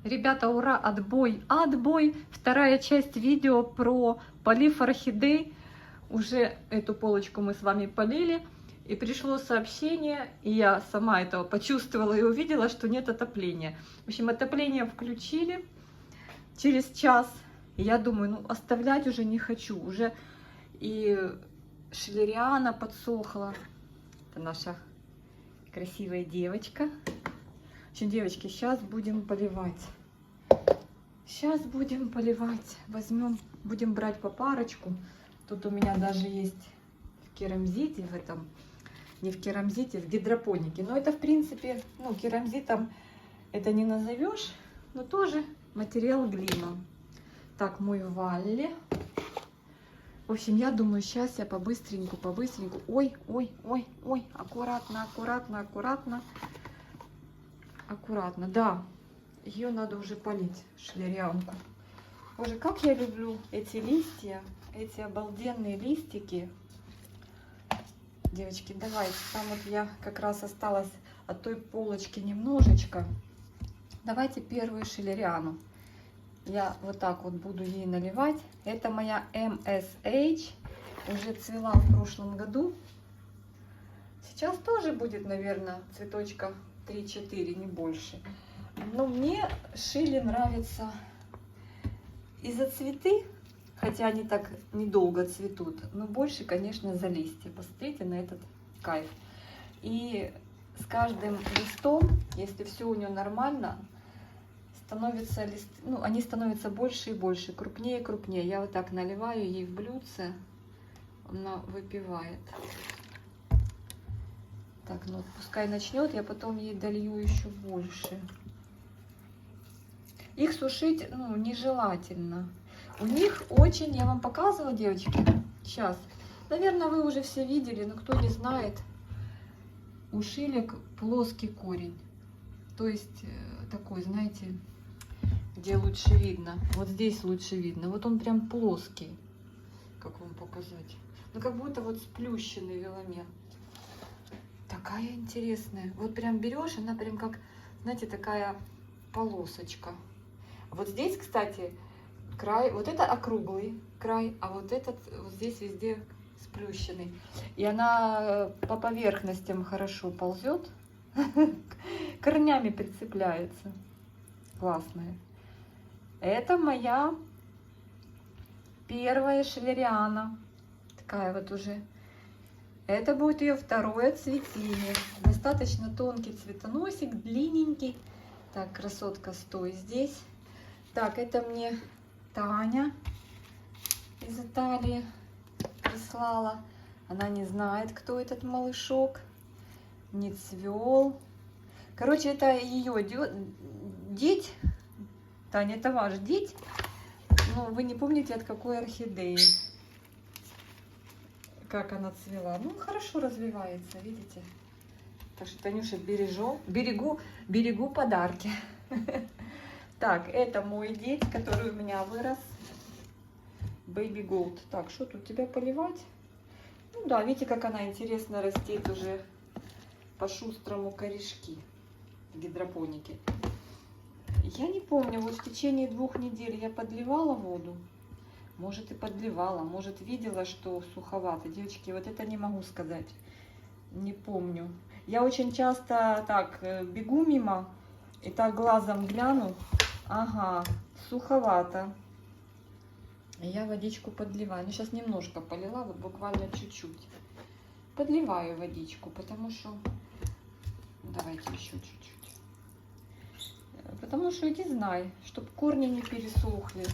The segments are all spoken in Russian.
Ребята, ура, отбой, отбой! Вторая часть видео про полив орхидей. Уже эту полочку мы с вами полили. И пришло сообщение, и я сама этого почувствовала и увидела, что нет отопления. В общем, отопление включили через час. И я думаю, ну оставлять уже не хочу. Уже и шлериана подсохла. Это наша красивая девочка. В общем, девочки, сейчас будем поливать. Сейчас будем поливать. Возьмем, будем брать по парочку. Тут у меня даже есть в керамзите, в этом, не в керамзите, в гидропонике. Но это, в принципе, ну, керамзитом это не назовешь, но тоже материал глина. Так, мой Валли. В общем, я думаю, сейчас я побыстреньку. Ой, ой, ой, ой, аккуратно, аккуратно, аккуратно. Аккуратно, да. Ее надо уже полить, шлерианку. Боже, как я люблю эти листья, эти обалденные листики. Девочки, давайте. Там вот я как раз осталась от той полочки немножечко. Давайте первую шлериану. Я вот так вот буду ей наливать. Это моя MSH. Уже цвела в прошлом году. Сейчас тоже будет, наверное, цветочка 3-4, не больше. Но мне шили нравится и за цветы, хотя они так недолго цветут, но больше, конечно, за листья. Посмотрите на этот кайф. И с каждым листом, если все у нее нормально, становится лист, ну, они становятся больше и больше, крупнее и крупнее. Я вот так наливаю ей в блюдце, она выпивает. Так, ну пускай начнет, я потом ей долью еще больше. Их сушить, ну, нежелательно. У них очень, я вам показывала, девочки, сейчас. Наверное, вы уже все видели, но кто не знает, у шилек плоский корень. То есть такой, знаете, где лучше видно. Вот здесь лучше видно. Вот он прям плоский. Как вам показать? Ну, как будто вот сплющенный веломер. Такая интересная. Вот прям берешь, она прям как, знаете, такая полосочка. Вот здесь, кстати, край, вот это округлый край, а вот этот вот здесь везде сплющенный. И она по поверхностям хорошо ползет, корнями прицепляется. Классная. Это моя первая шлериана. Такая вот уже. Это будет ее второе цветение. Достаточно тонкий цветоносик, длинненький. Так, красотка, стой здесь. Так, это мне Таня из Италии прислала. Она не знает, кто этот малышок. Не цвел. Короче, это ее деть. Таня, это ваш деть. Но вы не помните, от какой орхидеи. Как она цвела. Ну, хорошо развивается, видите. Так что, Танюша, берегу подарки. Так, это мой деть, который у меня вырос. Baby Gold. Так, что тут тебя поливать? Ну да, видите, как она интересно растет уже по-шустрому корешки в гидропонике. Я не помню, вот в течение 2 недель я подливала воду. Может и подливала, может видела, что суховато. Девочки, вот это не могу сказать. Не помню. Я очень часто так бегу мимо и так глазом гляну. Ага, суховато. Я водичку подливаю. Ну, сейчас немножко полила, вот буквально чуть-чуть. Подливаю водичку, потому что... Давайте еще чуть-чуть. Потому что иди знай, чтобы корни не пересохли.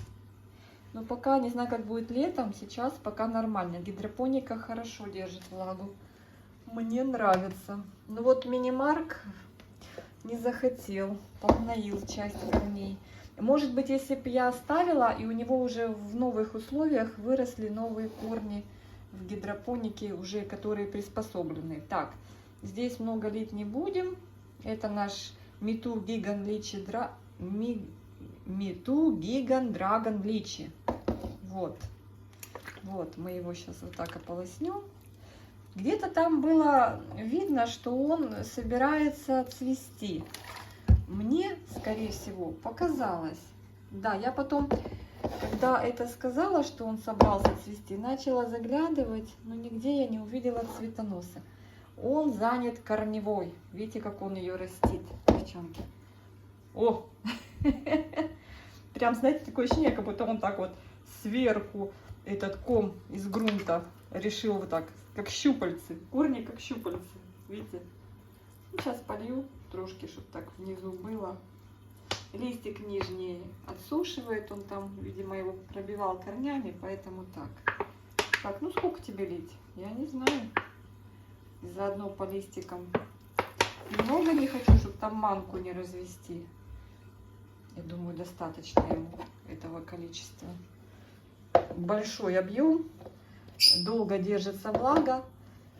Но пока, не знаю, как будет летом, сейчас пока нормально. Гидропоника хорошо держит влагу. Мне нравится. Ну вот мини-марк не захотел, погноил часть корней. Может быть, если бы я оставила, и у него уже в новых условиях выросли новые корни в гидропонике, уже которые приспособлены. Так, здесь много лить не будем. Это наш Мету Гиган Личи Гиган Драгон Личи. Вот. Вот, мы его сейчас вот так ополоснем. Где-то там было видно, что он собирается цвести. мне, скорее всего, показалось. Да, я потом, когда это сказала, что он собрался цвести, начала заглядывать, но нигде я не увидела цветоноса. Он занят корневой. Видите, как он ее растит, девчонки. О! Прям, знаете, такое ощущение, как будто он так вот сверху этот ком из грунта решил вот так, как щупальцы. Корни как щупальцы. Видите? Сейчас полью трошки, чтобы так внизу было. Листик нижний отсушивает, он там, видимо, его пробивал корнями, поэтому так. Так, ну сколько тебе лить? Я не знаю. Заодно по листикам. Много не хочу, чтобы там манку не развести. Я думаю, достаточно ему этого количества. Большой объем, долго держится влага.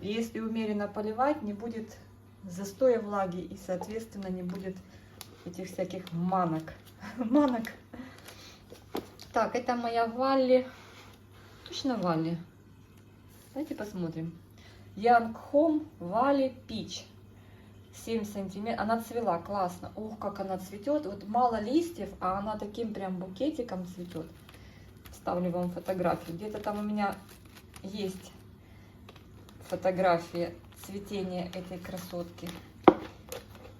Если умеренно поливать, не будет застоя влаги и, соответственно, не будет этих всяких манок. Манок. Так, это моя Валли. Точно Валли. Давайте посмотрим. Young Home Valley Peach. 7 сантиметров. Она цвела классно. Ух, как она цветет. Вот мало листьев, а она таким прям букетиком цветет. Ставлю вам фотографию. Где-то там у меня есть фотография цветения этой красотки.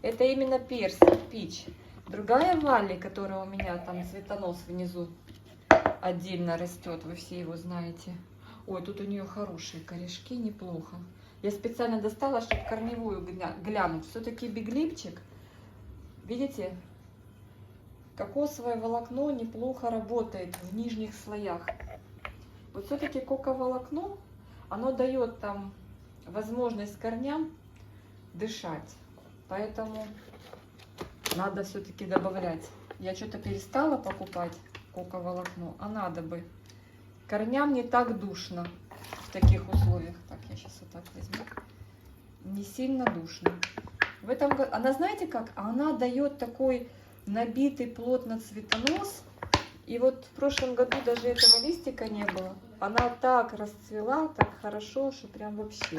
Это именно персик, пич. Другая Валли, которая у меня там цветонос внизу отдельно растет. Вы все его знаете. Ой, тут у нее хорошие корешки, неплохо. Я специально достала, чтобы корневую глянуть. Все-таки биглипчик, видите, кокосовое волокно неплохо работает в нижних слоях. Вот все-таки коковолокно, оно дает там возможность корням дышать. Поэтому надо все-таки добавлять. Я что-то перестала покупать коковолокно, а надо бы. Корням не так душно в таких условиях. Так, я сейчас вот так возьму. Не сильно душно. В этом году, она знаете как? Она дает такой набитый плотно цветонос. И вот в прошлом году даже этого листика не было. Она так расцвела, так хорошо, что прям вообще.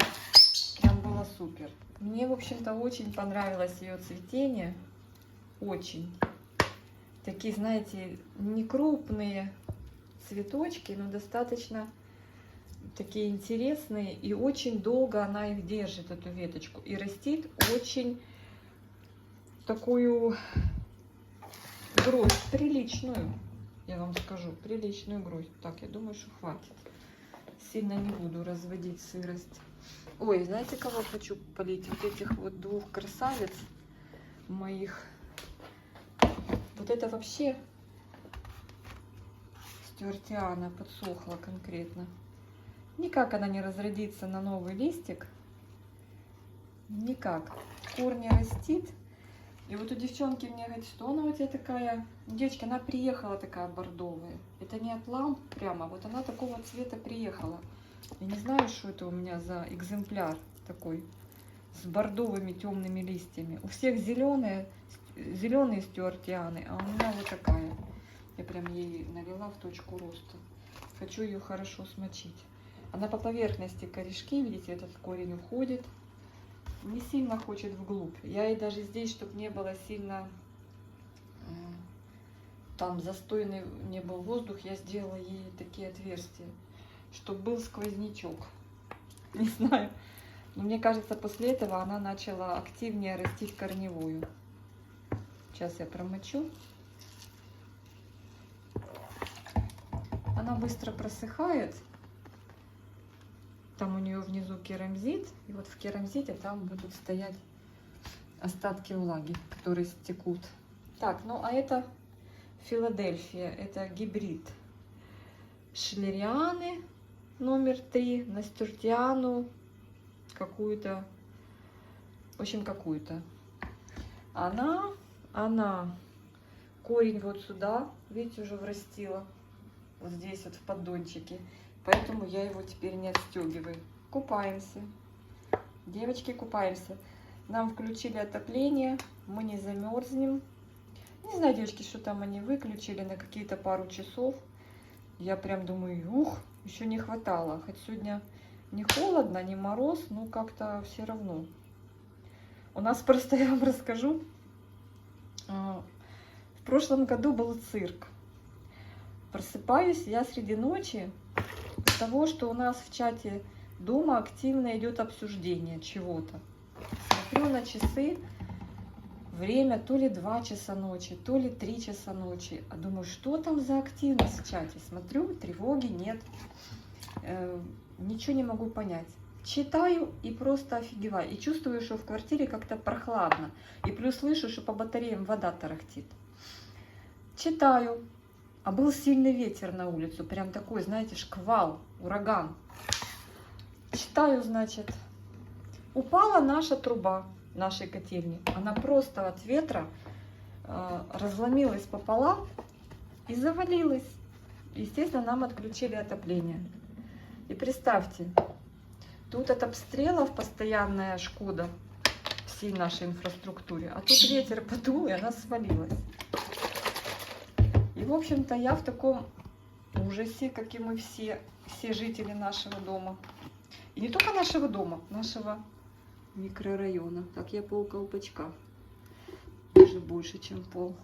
Прям было супер. Мне, в общем-то, очень понравилось ее цветение. Очень. Такие, знаете, не крупные цветочки, но достаточно такие интересные. И очень долго она их держит, эту веточку. И растит очень такую гроздь, приличную. Я вам скажу, приличную гроздь. Так, я думаю, что хватит. Сильно не буду разводить сырость. Ой, знаете, кого хочу полить? Вот этих вот двух красавиц моих. Вот это вообще стюартиана подсохла конкретно. Никак она не разродится на новый листик. Никак. Корни растит. И вот у девчонки мне говорит, что она у тебя такая... Девочки, она приехала такая бордовая. Это не от ламп прямо, вот она такого цвета приехала. Я не знаю, что это у меня за экземпляр такой. С бордовыми темными листьями. У всех зеленые стюартианы, а у меня вот такая. Я прям ей налила в точку роста. Хочу ее хорошо смочить. Она по поверхности корешки, видите, этот корень уходит. Не сильно хочет вглубь. Я ей даже здесь, чтобы не было сильно там застойный не был воздух, я сделала ей такие отверстия, чтобы был сквознячок. Не знаю. Но мне кажется, после этого она начала активнее растить корневую. Сейчас я промочу. Она быстро просыхает. Там у нее внизу керамзит. И вот в керамзите там будут стоять остатки влаги, которые стекут. Так, ну а это Филадельфия. Это гибрид шлерианы номер 3 на стюартиану какую-то. В общем, какую-то. Она корень вот сюда, видите, уже врастила. Вот здесь вот в поддончике. Поэтому я его теперь не отстегиваю. Купаемся. Девочки, купаемся. Нам включили отопление. Мы не замерзнем. Не знаю, девочки, что там они выключили на какие-то пару часов. Я прям думаю, ух, еще не хватало. Хоть сегодня не холодно, не мороз, но как-то все равно. У нас просто, я вам расскажу, В прошлом году был цирк. Просыпаюсь я среди ночи от того, что у нас в чате дома активно идет обсуждение чего-то. Смотрю на часы, время то ли 2 часа ночи, то ли 3 часа ночи. А думаю, что там за активность в чате? Смотрю, тревоги нет. Ничего не могу понять. Читаю и просто офигеваю. И чувствую, что в квартире как-то прохладно. И плюс слышу, что по батареям вода тарахтит. Читаю. А был сильный ветер на улицу. Прям такой, знаете, шквал, ураган. Читаю, значит. Упала наша труба нашей котельни. Она просто от ветра разломилась пополам и завалилась. Естественно, нам отключили отопление. И представьте, тут от обстрелов постоянная шкода всей нашей инфраструктуре, а тут ветер подул, и она свалилась. И, в общем-то, я в таком ужасе, как и мы все жители нашего дома. И не только нашего дома, нашего микрорайона. Так, я пол колпачка. Даже больше, чем пол.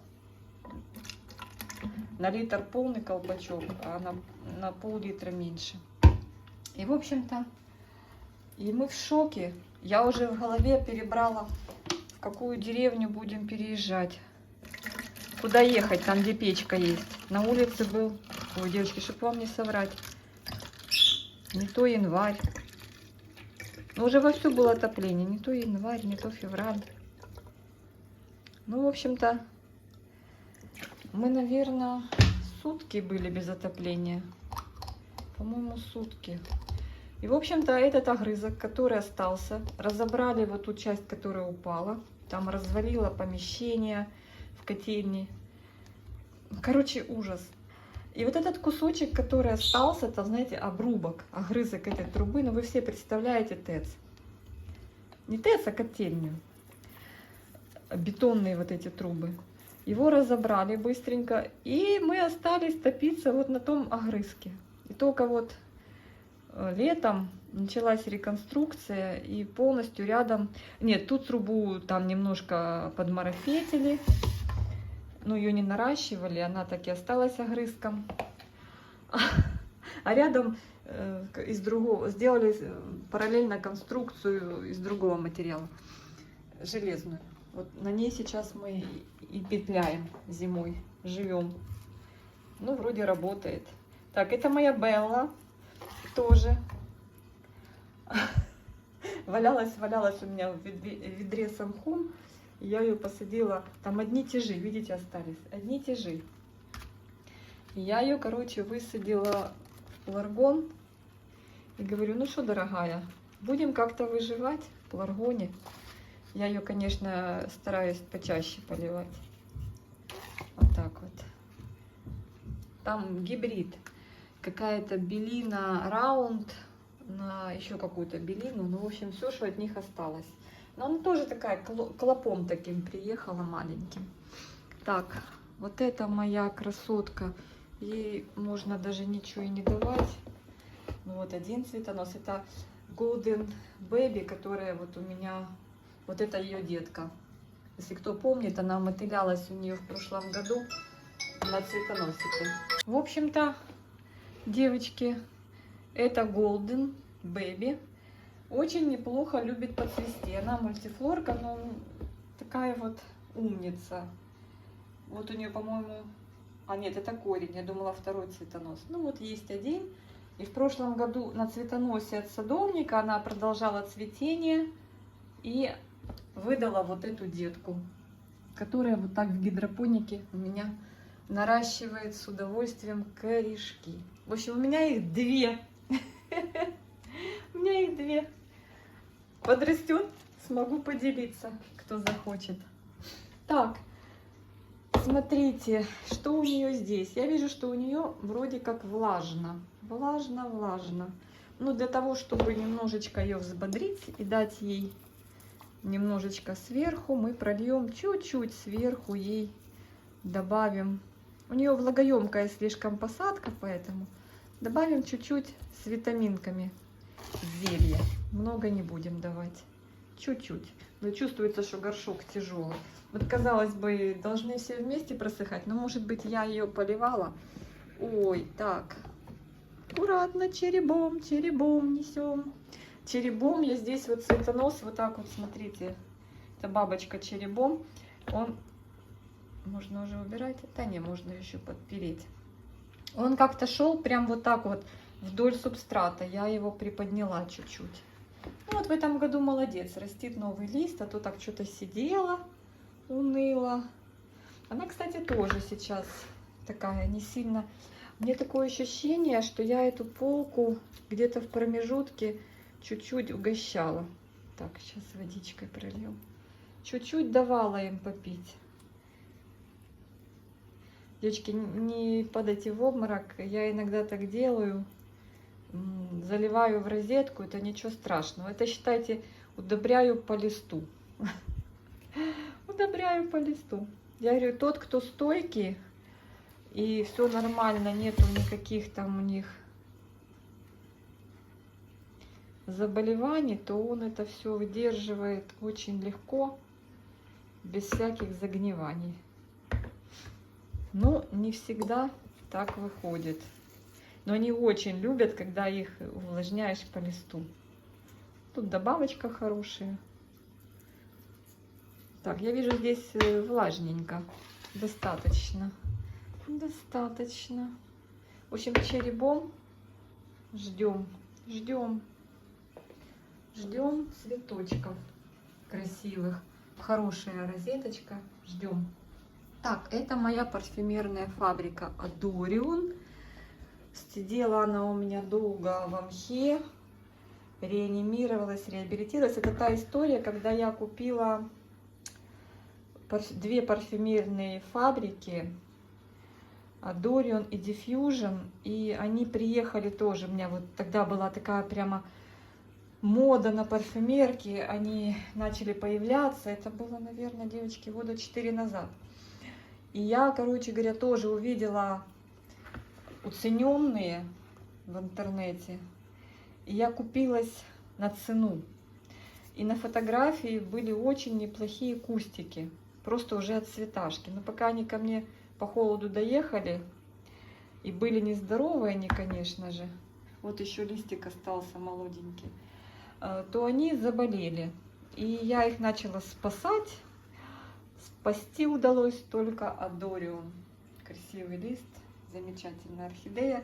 На литр полный колпачок, а на пол-литра меньше. И, в общем-то, и мы в шоке. Я уже в голове перебрала, в какую деревню будем переезжать. Куда ехать, там, где печка есть. На улице был... Ой, девочки, чтобы вам не соврать. Не то январь. Но уже вовсю было отопление. Не то январь, не то февраль. Ну, в общем-то, мы, наверное, сутки были без отопления. По-моему, сутки. И, в общем-то, этот огрызок, который остался, разобрали вот ту часть, которая упала. Там развалило помещение в котельне. Короче, ужас. И вот этот кусочек, который остался, это, знаете, обрубок, огрызок этой трубы. Но вы все представляете ТЭЦ. Не ТЭЦ, а котельню. Бетонные вот эти трубы. Его разобрали быстренько. И мы остались топиться вот на том огрызке. И только вот летом началась реконструкция, и полностью рядом... Нет, тут трубу там немножко подмарафетили, но ее не наращивали, она так и осталась огрызком. А рядом из другого сделали параллельно конструкцию из другого материала, железную. Вот на ней сейчас мы и петляем зимой, живем. Ну, вроде работает. Так, это моя Белла. Тоже валялась у меня в ведре с мхом. Я ее посадила. Там одни тяжи, видите, остались. Одни тяжи. И я ее, короче, высадила в пеларгон. И говорю, ну что, дорогая, будем как-то выживать в пеларгоне. Я ее, конечно, стараюсь почаще поливать. Вот так вот. Там гибрид. Какая-то белина раунд на еще какую-то белину. Ну, в общем, все, что от них осталось. Но она тоже такая, клопом таким приехала, маленьким. Так, вот это моя красотка. Ей можно даже ничего и не давать. Ну, вот один цветонос. Это Golden Baby, которая вот у меня... Вот это ее детка. Если кто помнит, она мотылялась у нее в прошлом году на цветоносике. В общем-то... Девочки, это Golden Baby. Очень неплохо любит поцвести. Она мультифлорка, но такая вот умница. Вот у нее, по-моему... А нет, это корень. Я думала, второй цветонос. Ну вот есть один. И в прошлом году на цветоносе от садовника она продолжала цветение. И выдала вот эту детку, которая вот так в гидропонике у меня наращивает с удовольствием корешки. В общем, у меня их 2. У меня их 2. Подрастет, смогу поделиться, кто захочет. Так, смотрите, что у нее здесь. Я вижу, что у нее вроде как влажно. Влажно. Ну, для того, чтобы немножечко ее взбодрить и дать ей немножечко сверху, мы прольем чуть-чуть сверху ей, добавим. У нее влагоемкая слишком посадка, поэтому добавим чуть-чуть с витаминками зелья. Много не будем давать. чуть-чуть. Но чувствуется, что горшок тяжелый. Вот, казалось бы, должны все вместе просыхать, но, может быть, я ее поливала. Ой, так. Аккуратно, черебом, черебом несем. Черебом я здесь вот цветонос, вот так вот, смотрите. Это бабочка черебом. Он, можно уже убирать? Да не, можно еще подпереть. Он как-то шел прям вот так вот вдоль субстрата. Я его приподняла чуть-чуть. Вот в этом году молодец. Растит новый лист, а то так что-то сидела, уныла. Она, кстати, тоже сейчас такая не сильно... Мне такое ощущение, что я эту полку где-то в промежутке чуть-чуть угощала. Так, сейчас водичкой прольем. Чуть-чуть давала им попить. Девочки, не падайте в обморок. Я иногда так делаю. Заливаю в розетку, это ничего страшного. Это, считайте, удобряю по листу. Удобряю по листу. Я говорю, тот, кто стойкий, и все нормально, нету никаких там у них заболеваний, то он это все выдерживает очень легко, без всяких загниваний. Но не всегда так выходит. Но они очень любят, когда их увлажняешь по листу. Тут добавочка хорошая. Так, я вижу здесь влажненько. Достаточно. Достаточно. В общем, черебом ждем. Ждем. Ждем цветочков красивых. Хорошая розеточка. Ждем. Так, это моя парфюмерная фабрика Adorion. Сидела она у меня долго в мхе, реанимировалась, реабилитировалась. Это та история, когда я купила две парфюмерные фабрики, Adorion и Diffusion, и они приехали тоже. У меня вот тогда была такая прямо мода на парфюмерки, они начали появляться. Это было, наверное, девочки, года 4 назад. И я, короче говоря, тоже увидела уцененные в интернете. И я купилась на цену. И на фотографии были очень неплохие кустики. Просто уже от цветашки. Но пока они ко мне по холоду доехали, и были нездоровые они, конечно же, вот еще листик остался молоденький, то они заболели. И я их начала спасать. Спасти удалось только Adorion. Красивый лист. Замечательная орхидея.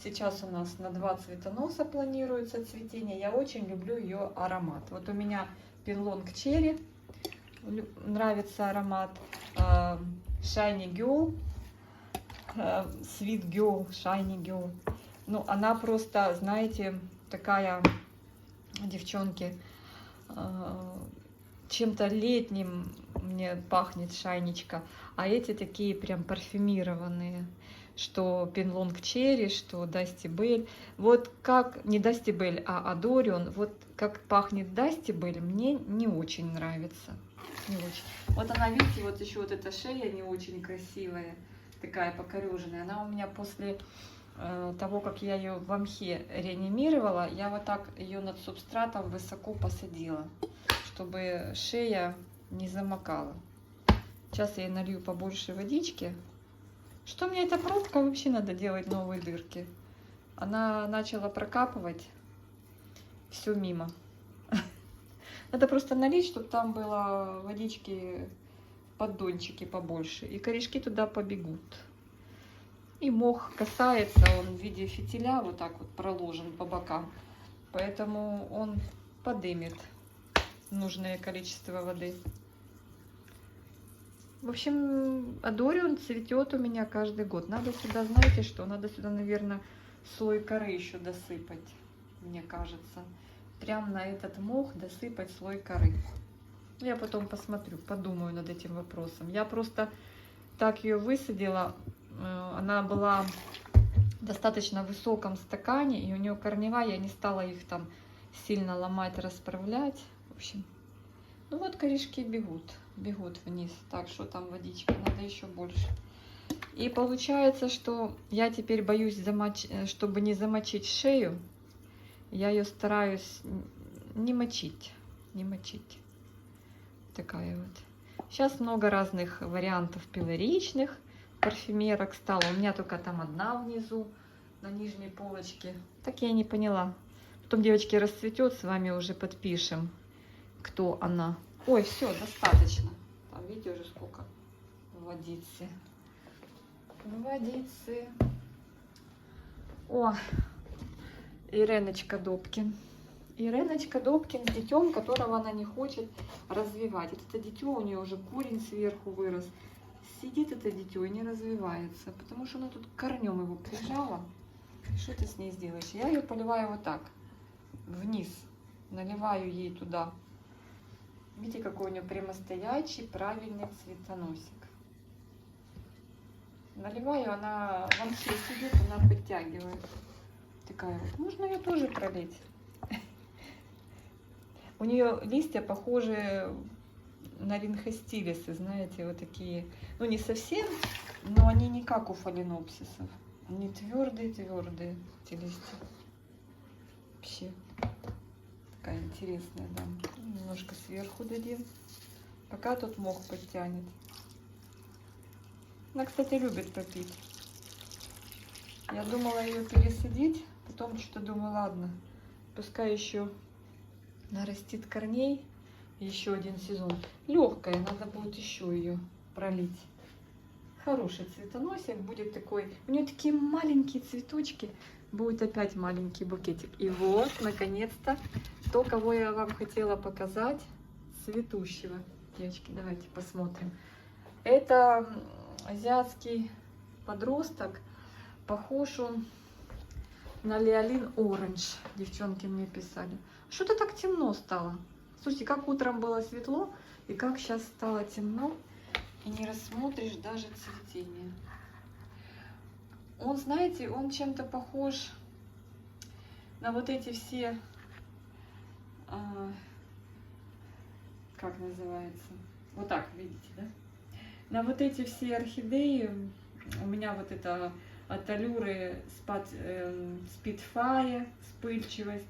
Сейчас у нас на 2 цветоноса планируется цветение. Я очень люблю ее аромат. Вот у меня Pinlong Cherry. Нравится аромат. Shiny Girl. Sweet Girl. Shiny Girl. Ну, она просто, знаете, такая, девчонки, чем-то летним мне пахнет шайничка, а эти такие прям парфюмированные, что Pinlong Cherry, что Dusty Belle. Вот как, не Dusty Belle, а Adorion, вот как пахнет Dusty Belle, мне не очень нравится. Не очень. Вот она, видите, вот еще вот эта шея не очень красивая, такая покореженная. Она у меня после того, как я ее в мхе реанимировала, я вот так ее над субстратом высоко посадила, чтобы шея не замокала. Сейчас я ей налью побольше водички. Что мне эта пробка? Вообще надо делать новые дырки. Она начала прокапывать. Все мимо. Надо просто налить, чтобы там было водички, поддончики побольше. И корешки туда побегут. И мох касается, он в виде фитиля вот так вот проложен по бокам. Поэтому он подымет нужное количество воды. В общем, Adorion цветет у меня каждый год. Надо сюда, знаете что, надо сюда, наверное, слой коры еще досыпать, мне кажется. Прям на этот мох досыпать слой коры. Я потом посмотрю, подумаю над этим вопросом. Я просто так ее высадила. Она была в достаточно высоком стакане, и у нее корневая, я не стала их там сильно ломать, расправлять. В общем, ну вот корешки бегут вниз. Так, что там водички, надо еще больше. И получается, что я теперь боюсь, чтобы не замочить шею, я ее стараюсь не мочить. не мочить. Такая вот. Сейчас много разных вариантов пилоричных парфюмерок стало. У меня только там одна внизу, на нижней полочке. Так я не поняла. Потом, девочки, расцветет, с вами уже подпишем, кто она. Ой, все, достаточно. Там, видите, уже сколько водицы. Водицы. О, Иреночка Добкин. Иреночка Добкин с детем, которого она не хочет развивать. Это дитё, у нее уже корень сверху вырос. Сидит это дитё и не развивается, потому что она тут корнем его прижала. Что ты с ней сделаешь? Я ее поливаю вот так, вниз. Наливаю ей туда. Видите, какой у нее прямостоячий, правильный цветоносик. Наливаю, она вообще сидит, она подтягивает. Такая вот. Можно ее тоже пролить. У нее листья похожи на ринхостилисы, знаете, вот такие. Ну, не совсем, но они не как у фаленопсисов. Они твердые-твердые, эти листья. Вообще такая интересная, да. Немножко сверху дадим, пока тут мох подтянет. Она, кстати, любит попить. Я думала ее пересадить, потом что-то думаю, ладно, пускай еще нарастит корней. Еще один сезон. Легкая, надо будет еще ее пролить. Хороший цветоносик будет такой. У нее такие маленькие цветочки. Будет опять маленький букетик. И вот, наконец-то, то, кого я вам хотела показать, цветущего. Девочки, давайте посмотрим. Это азиатский подросток. Похож он на Лиалин Оранж. Девчонки мне писали. Что-то так темно стало. Слушайте, как утром было светло, и как сейчас стало темно, и не рассмотришь даже цветение. Он, знаете, он чем-то похож на вот эти все, как называется, вот так, видите, да? На вот эти все орхидеи, у меня вот это от Алюры Spitfire, вспыльчивость,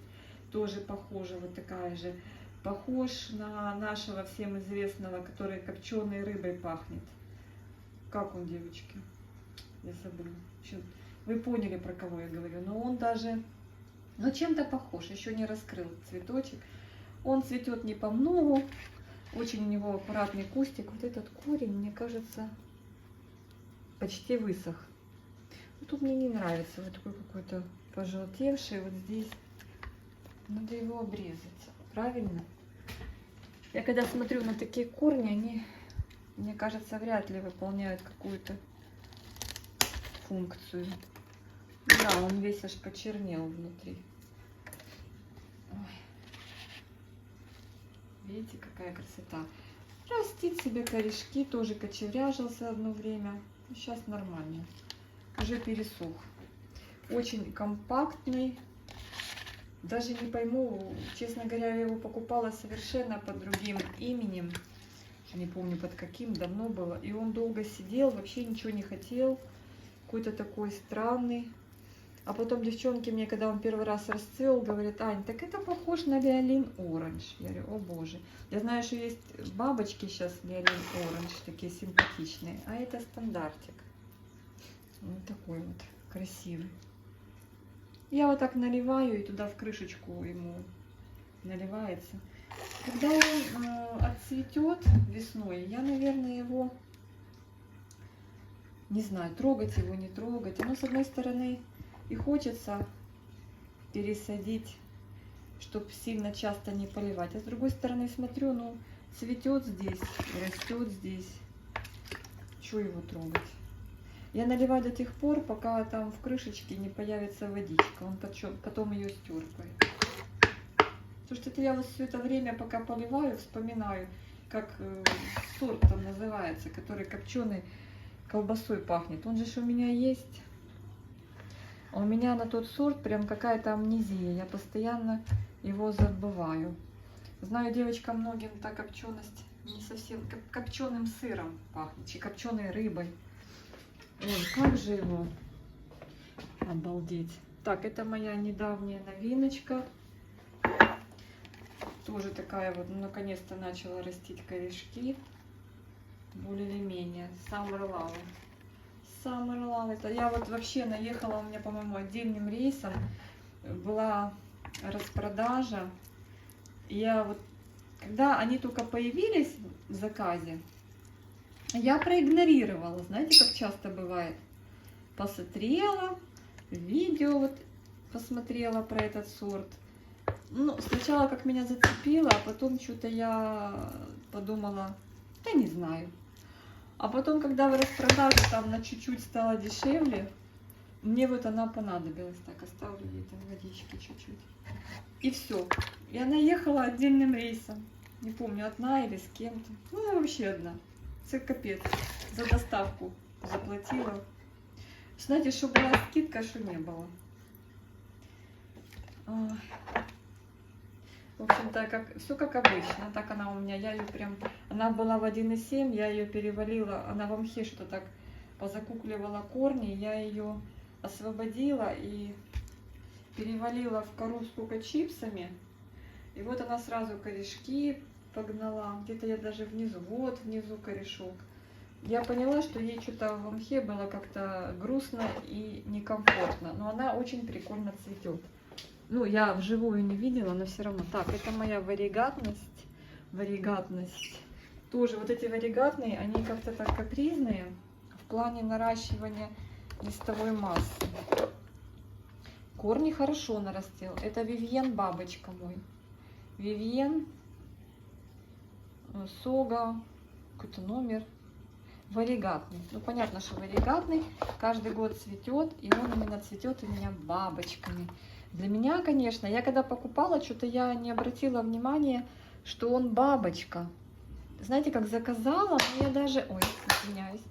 тоже похожа, вот такая же. Похож на нашего всем известного, который копченой рыбой пахнет. Как он, девочки? Я забыла. Вы поняли, про кого я говорю. Но он даже, ну, чем-то похож. Еще не раскрыл цветочек. Он цветет не по многу. Очень у него аккуратный кустик. Вот этот корень, мне кажется, почти высох. Но тут мне не нравится. Вот такой какой-то пожелтевший. Вот здесь надо его обрезать. Правильно? Я когда смотрю на такие корни, они, мне кажется, вряд ли выполняют какую-то функцию. Да, он весь аж почернел внутри. Ой. Видите, какая красота. Растит себе корешки, тоже кочевряжился одно время. Сейчас нормально. Уже пересох. Очень компактный. Даже не пойму, честно говоря, я его покупала совершенно под другим именем. Не помню под каким, давно было. И он долго сидел, вообще ничего не хотел. Какой-то такой странный. А потом девчонки мне, когда он первый раз расцвел, говорят: Ань, так это похож на Лиалин Оранж. Я говорю: о боже. Я знаю, что есть бабочки сейчас Лиалин Оранж, такие симпатичные. А это стандартик. Вот такой вот красивый. Я вот так наливаю, и туда в крышечку ему наливается. Когда он отцветет весной, я, наверное, его, не знаю, трогать его, не трогать. Но с одной стороны и хочется пересадить, чтобы сильно часто не поливать. А с другой стороны смотрю, ну, цветет здесь, растет здесь. Чего его трогать? Я наливаю до тех пор, пока там в крышечке не появится водичка. Он потом ее стерпает. Потому что это я вот все это время, пока поливаю, вспоминаю, как сорт там называется, который копченой колбасой пахнет. Он же у меня есть. А у меня на тот сорт прям какая-то амнезия. Я постоянно его забываю. Знаю, девочкам многим та копченость не совсем копченым сыром пахнет, и копченой рыбой. Ой, как же его обалдеть. Так, это моя недавняя новиночка. Тоже такая вот, ну, наконец-то начала растить корешки. Более или менее. Summer Love. Summer Love. Это я вот вообще наехала, у меня, по-моему, отдельным рейсом была распродажа. Я вот, когда они только появились в заказе, я проигнорировала. Знаете, как часто бывает? Посмотрела видео, вот посмотрела про этот сорт. Ну, сначала как меня зацепило, а потом что-то я подумала, да не знаю. А потом, когда в распродаже там на чуть-чуть стало дешевле, мне вот она понадобилась. Так, оставлю ей там водички чуть-чуть. И все. Я наехала отдельным рейсом. Не помню, одна или с кем-то. Ну, вообще одна. Это капец. За доставку заплатила. Знаете, что была скидка, что не было. В общем-то, все как обычно. Так она у меня, я ее прям... Она была в 1,7, я ее перевалила. Она в мхе что-то так позакукливала корни. Я ее освободила и перевалила в кору с кока-чипсами. И вот она сразу корешки погнала. Где-то я даже внизу, вот внизу корешок. Я поняла, что ей что-то в мхе было как-то грустно и некомфортно. Но она очень прикольно цветет. Ну, я вживую не видела, но все равно. Так, это моя варигатность. Варигатность. Тоже вот эти варигатные, они как-то так капризные в плане наращивания листовой массы. Корни хорошо нарастил. Это Вивьен бабочка мой. Вивьен, Сога, какой-то номер. Варигатный. Ну, понятно, что варигатный. Каждый год цветет, и он именно цветет у меня бабочками. Для меня, конечно, я когда покупала, что-то я не обратила внимания, что он бабочка. Знаете, как заказала, но я даже, ой, извиняюсь,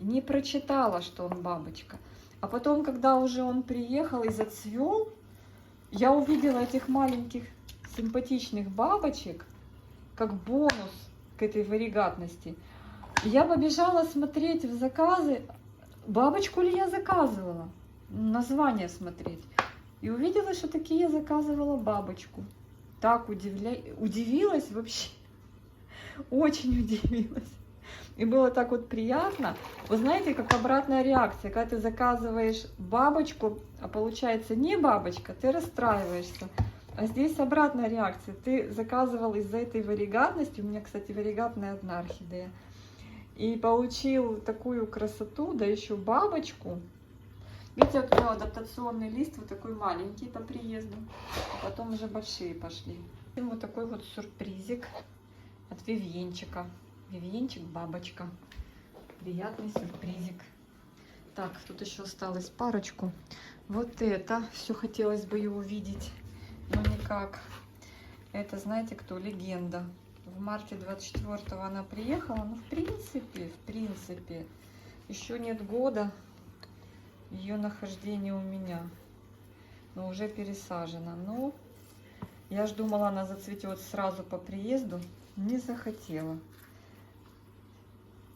не прочитала, что он бабочка. А потом, когда уже он приехал и зацвел, я увидела этих маленьких симпатичных бабочек, как бонус к этой варигатности. И я побежала смотреть в заказы, бабочку ли я заказывала, название смотреть. И увидела, что такие я заказывала бабочку. Так удивилась вообще. Очень удивилась. И было так вот приятно. Вы знаете, как обратная реакция. Когда ты заказываешь бабочку, а получается не бабочка, ты расстраиваешься. А здесь обратная реакция. Ты заказывал из-за этой варигатности. У меня, кстати, варигатная одна орхидея. И получил такую красоту, да еще бабочку. Видите, вот у него адаптационный лист вот такой маленький по приезду, а потом уже большие пошли. И вот такой вот сюрпризик от Вивьенчика. Вивьенчик бабочка. Приятный сюрпризик. Так, тут еще осталось парочку. Вот это, все хотелось бы его видеть, но никак. Это, знаете, кто? Легенда. В марте 24-го она приехала, но в принципе, еще нет года ее нахождение у меня, но уже пересажена. Но я ж думала, она зацветет сразу по приезду, не захотела.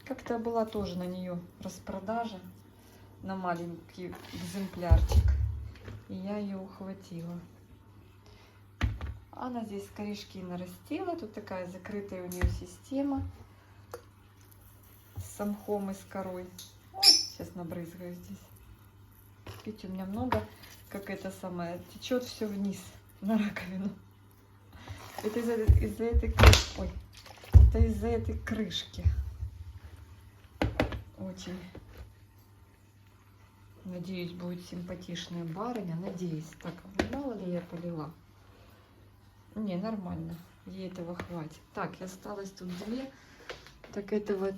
Как-то была тоже на нее распродажа на маленький экземплярчик, и я ее ухватила. Она здесь корешки нарастила, тут такая закрытая у нее система с мхом и с корой. Ой, сейчас набрызгаю здесь. Видите, у меня много, как это самое, течет все вниз на раковину. Это из-за этой крышки. Ой, это из-за этой крышки. Очень. Надеюсь, будет симпатичная барыня. Надеюсь. Так, мало ли я полила? Не, нормально. Ей этого хватит. Так, и осталось тут две. Так этого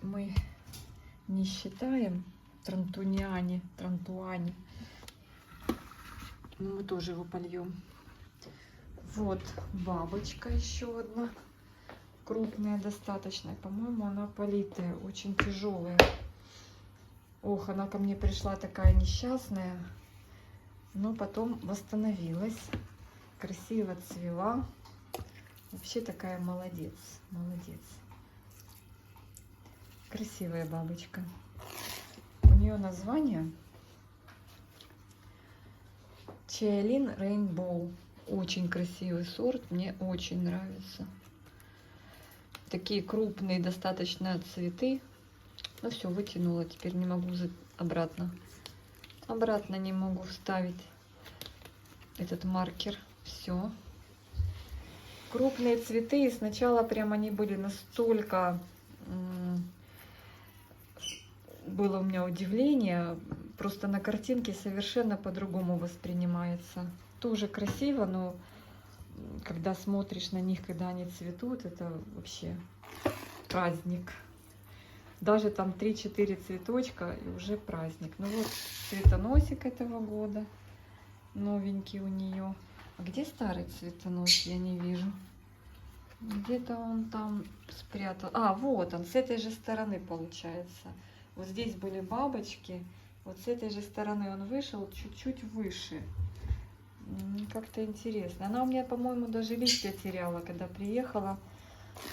мы не считаем. Трантуани. Но мы тоже его польем. Вот бабочка еще одна. Крупная достаточно. По-моему, она политая. Очень тяжелая. Ох, она ко мне пришла такая несчастная. Но потом восстановилась. Красиво цвела. Вообще такая молодец. Молодец. Красивая бабочка. У нее название Чиалин Рейнбоу. Очень красивый сорт, мне очень нравится. Такие крупные достаточно цветы. Ну все, вытянула, теперь не могу обратно. Обратно не могу вставить этот маркер. Все. Крупные цветы, и сначала прям они были настолько... Было у меня удивление, просто на картинке совершенно по-другому воспринимается. Тоже красиво, но когда смотришь на них, когда они цветут, это вообще праздник. Даже там 3-4 цветочка, и уже праздник. Ну вот цветоносик этого года, новенький у нее. А где старый цветонос? Я не вижу. Где-то он там спрятал. А, вот он, с этой же стороны получается. Вот здесь были бабочки. Вот с этой же стороны он вышел чуть-чуть выше. Как-то интересно. Она у меня, по-моему, даже листья теряла, когда приехала.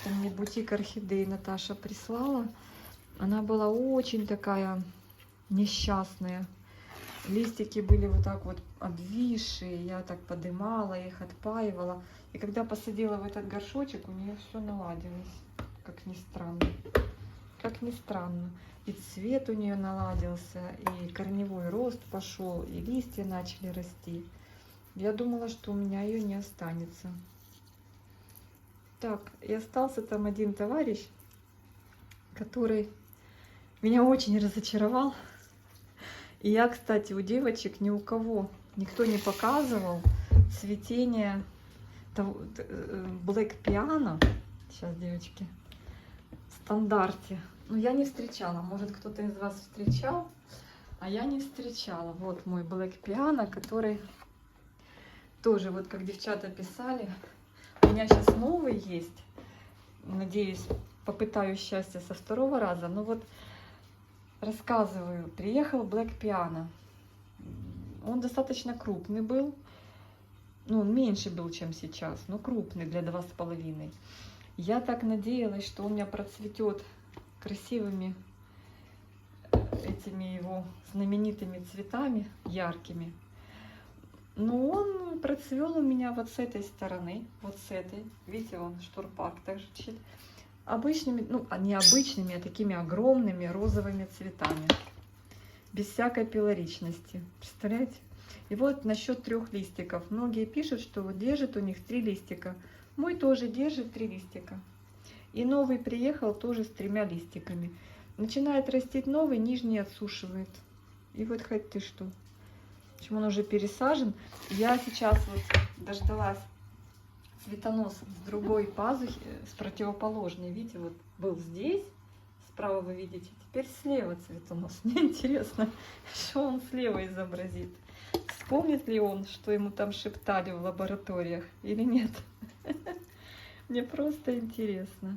Там мне бутик орхидей Наташа прислала. Она была очень такая несчастная. Листики были вот так вот обвисшие. Я так подымала их, отпаивала. И когда посадила в этот горшочек, у нее все наладилось. Как ни странно. Как ни странно. И цвет у нее наладился, и корневой рост пошел, и листья начали расти. Я думала, что у меня ее не останется. Так, и остался там один товарищ, который меня очень разочаровал. И я, кстати, у девочек ни у кого, никто не показывал цветение Black Piano. Сейчас, девочки, в стандарте. Ну, я не встречала. Может, кто-то из вас встречал, а я не встречала. Вот мой Black Piano, который тоже, вот как девчата писали, у меня сейчас новый есть. Надеюсь, попытаюсь счастья со второго раза. Но вот рассказываю. Приехал Black Piano. Он достаточно крупный был. Ну, он меньше был, чем сейчас, но крупный для 2,5. Я так надеялась, что он у меня процветет красивыми этими его знаменитыми цветами, яркими. Но он процвел у меня вот с этой стороны, вот с этой. Видите, он штурпак также обычными, ну, не обычными, а такими огромными розовыми цветами. Без всякой пилоричности. Представляете? И вот насчет 3 листиков. Многие пишут, что вот держит у них 3 листика. Мой тоже держит 3 листика. И новый приехал тоже с 3 листиками. Начинает расти новый, нижний отсушивает. И вот хоть ты что. Почему он уже пересажен. Я сейчас вот дождалась цветонос с другой пазухи, с противоположной. Видите, вот был здесь, справа вы видите, теперь слева цветонос. Мне интересно, что он слева изобразит. Вспомнит ли он, что ему там шептали в лабораториях или нет? Мне просто интересно.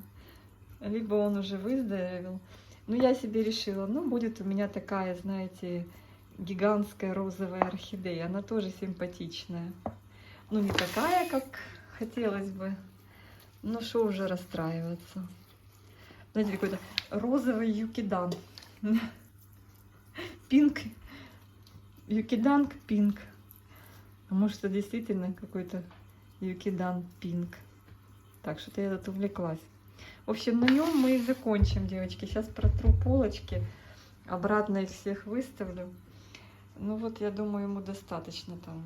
Либо он уже выздоровел. Ну, я себе решила, ну, будет у меня такая, знаете, гигантская розовая орхидея. Она тоже симпатичная. Ну, не такая, как хотелось бы. Ну, что уже расстраиваться. Знаете, какой-то розовый юкидан. Пинк. Юкиданг пинк. А может, это действительно какой-то юкидан пинк. Так, что-то я тут увлеклась. В общем, на нем мы и закончим, девочки. Сейчас протру полочки. Обратно их всех выставлю. Ну вот, я думаю, ему достаточно там.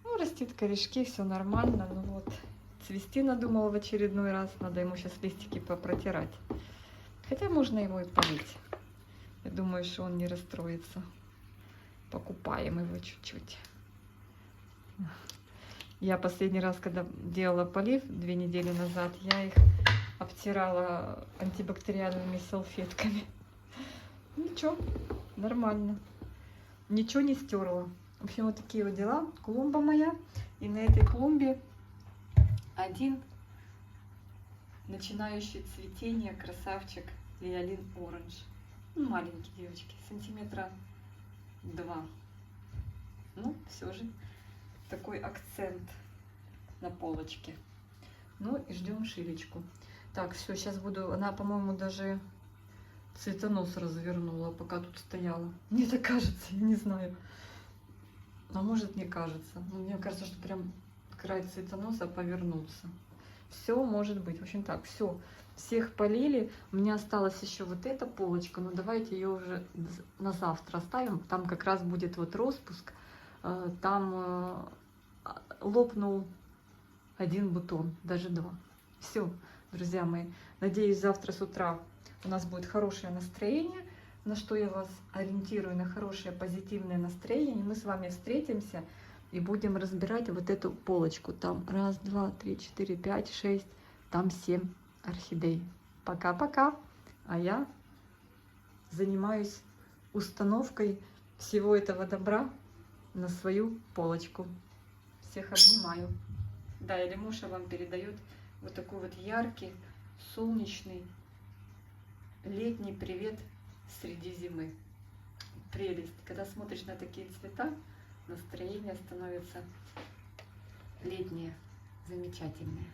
Ну, растит корешки, все нормально. Ну вот, цвести надумала в очередной раз. Надо ему сейчас листики попротирать. Хотя можно его и полить. Я думаю, что он не расстроится. Покупаем его чуть-чуть. Я последний раз, когда делала полив 2 недели назад, я их обтирала антибактериальными салфетками. Ничего, нормально. Ничего не стерла. В общем, вот такие вот дела. Клумба моя. И на этой клумбе один начинающий цветение красавчик Лиолин Оранж. Ну, маленький, девочки, сантиметра 2. Ну, все же такой акцент на полочке. Ну и ждем шилечку. Так, все, сейчас буду. Она, по-моему, даже цветонос развернула, пока тут стояла. Мне так кажется, я не знаю. А может, не кажется. Но мне кажется, что прям край цветоноса повернулся. Все может быть. В общем так, все. Всех полили. У меня осталась еще вот эта полочка, но давайте ее уже на завтра оставим. Там как раз будет вот распуск. Там лопнул один бутон, даже два. Все, друзья мои. Надеюсь, завтра с утра у нас будет хорошее настроение, на что я вас ориентирую, на хорошее позитивное настроение. Мы с вами встретимся и будем разбирать вот эту полочку. Там 1, 2, 3, 4, 5, 6, там 7 орхидей. Пока-пока. А я занимаюсь установкой всего этого добра на свою полочку. Всех обнимаю. Да, Илюша вам передает вот такой вот яркий, солнечный, летний привет среди зимы. Прелесть. Когда смотришь на такие цвета, настроение становится летнее, замечательное.